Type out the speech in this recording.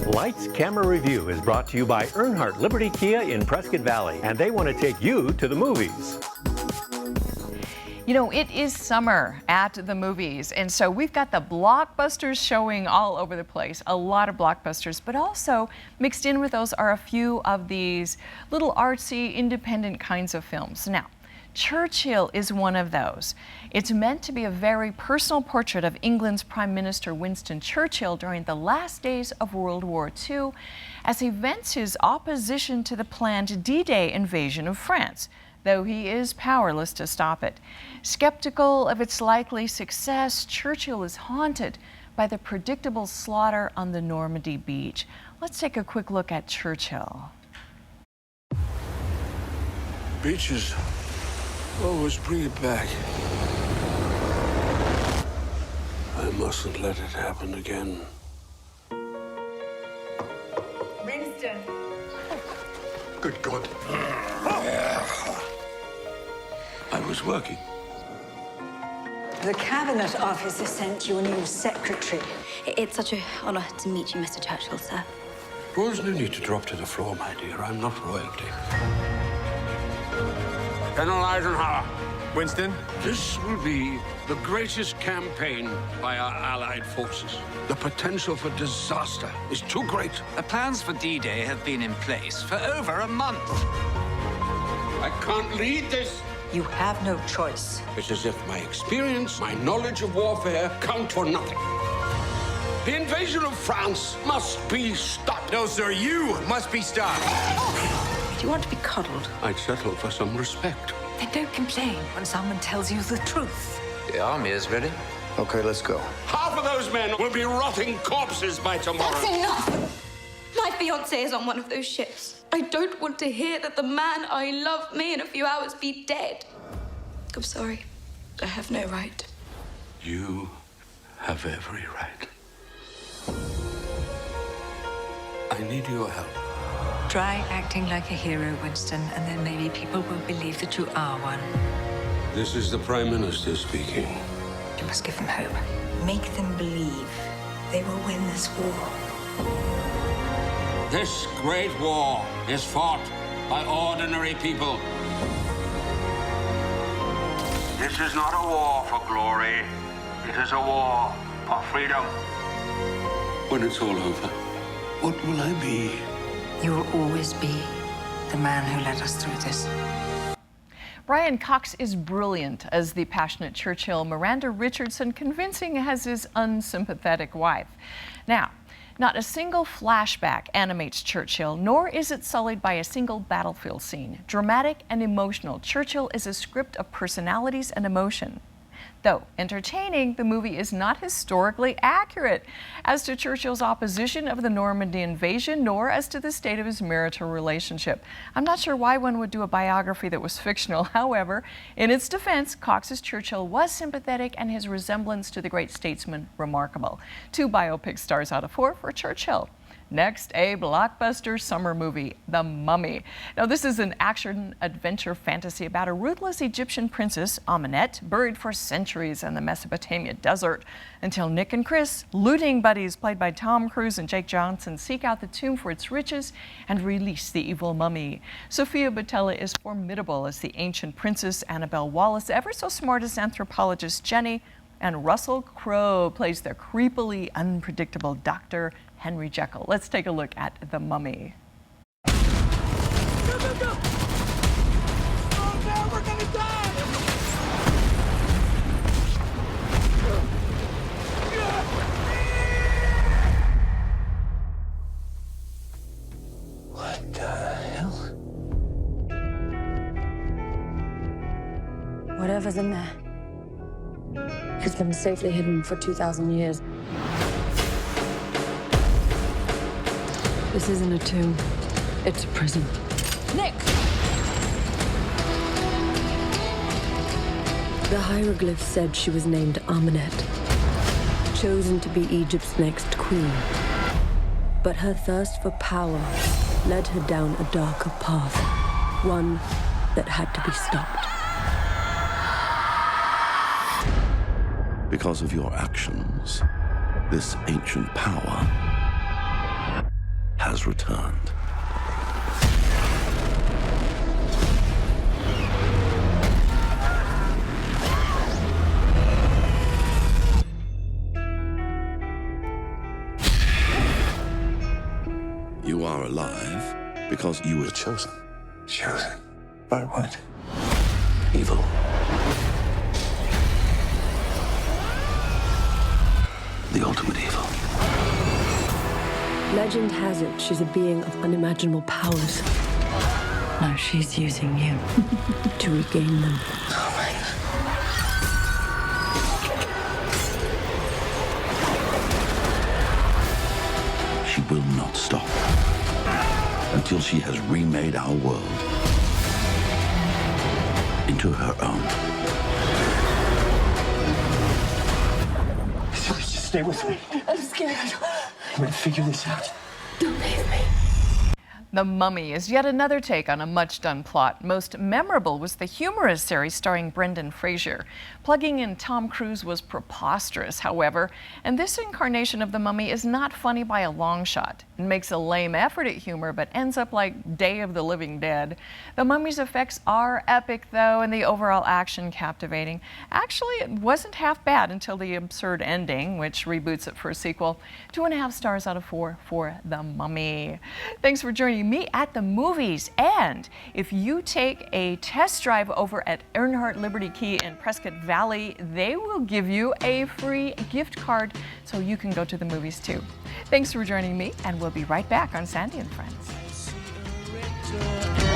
Lights Camera Review is brought to you by Earnhardt Liberty Kia in Prescott Valley, and they want to take you to the movies. You know, it is summer at the movies, and so we've got the blockbusters showing all over the place, a lot of blockbusters, but also mixed in with those are a few of these little artsy, independent kinds of films. Now, Churchill is one of those. It's meant to be a very personal portrait of England's Prime Minister Winston Churchill during the last days of World War II as he vents his opposition to the planned D-Day invasion of France, though he is powerless to stop it. Skeptical of its likely success, Churchill is haunted by the predictable slaughter on the Normandy beach. Let's take a quick look at Churchill. Beaches always bring it back. I mustn't let it happen again. Winston. Good God. I was working. The Cabinet Office has sent you a new secretary. It's such an honour to meet you, Mr. Churchill, sir. There's no need to drop to the floor, my dear. I'm not royalty. General Eisenhower. Winston? This will be the greatest campaign by our allied forces. The potential for disaster is too great. The plans for D-Day have been in place for over a month. I can't lead this. You have no choice. It's as if my experience, my knowledge of warfare count for nothing. The invasion of France must be stopped. No, sir, you must be stopped. Do you want to be coddled? I'd settle for some respect. Then don't complain when someone tells you the truth. The army is ready. Okay, let's go. Half of those men will be rotting corpses by tomorrow. That's enough! My fiancé is on one of those ships. I don't want to hear that the man I love may in a few hours be dead. I'm sorry. I have no right. You have every right. I need your help. Try acting like a hero, Winston, and then maybe people will believe that you are one. This is the Prime Minister speaking. You must give them hope. Make them believe they will win this war. This great war is fought by ordinary people. This is not a war for glory. It is a war for freedom. When it's all over, what will I be? You will always be the man who led us through this. Brian Cox is brilliant as the passionate Churchill, Miranda Richardson convincing as his unsympathetic wife. Now, not a single flashback animates Churchill, nor is it sullied by a single battlefield scene. Dramatic and emotional, Churchill is a script of personalities and emotion. Though entertaining, the movie is not historically accurate as to Churchill's opposition of the Normandy invasion, nor as to the state of his marital relationship. I'm not sure why one would do a biography that was fictional. However, in its defense, Cox's Churchill was sympathetic and his resemblance to the great statesman remarkable. 2 biopic stars out of 4 for Churchill. Next, a blockbuster summer movie, The Mummy. Now, this is an action-adventure fantasy about a ruthless Egyptian princess, Amenet, buried for centuries in the Mesopotamia desert until Nick and Chris, looting buddies played by Tom Cruise and Jake Johnson, seek out the tomb for its riches and release the evil mummy. Sophia Boutella is formidable as the ancient princess, Annabelle Wallis, ever so smart as anthropologist Jenny, and Russell Crowe plays the creepily unpredictable Dr. Henry Jekyll. Let's take a look at The Mummy. Go, go, go! Oh no, we're gonna die! What the hell? Whatever's in there has been safely hidden for 2,000 years. This isn't a tomb. It's a prison. Nick! The hieroglyph said she was named Amenet, chosen to be Egypt's next queen. But her thirst for power led her down a darker path, one that had to be stopped. Because of your actions, this ancient power has returned. You are alive because you were chosen. Chosen? By what? Evil. The ultimate evil. Legend has it she's a being of unimaginable powers. Now she's using you. To regain them. Oh my God. She will not stop until she has remade our world into her own. Just stay with me. I'm scared. I'm gonna figure this out. Don't leave me. The Mummy is yet another take on a much-done plot. Most memorable was the humorous series starring Brendan Fraser. Plugging in Tom Cruise was preposterous, however, and this incarnation of the Mummy is not funny by a long shot. It makes a lame effort at humor, but ends up like Day of the Living Dead. The Mummy's effects are epic, though, and the overall action captivating. Actually, it wasn't half bad until the absurd ending, which reboots it for a sequel. 2.5 stars out of 4 for The Mummy. Thanks for joining me at the movies. And if you take a test drive over at Earnhardt Liberty Key in Prescott Valley, they will give you a free gift card so you can go to the movies too. Thanks for joining me, and we'll be right back on Sandy and Friends.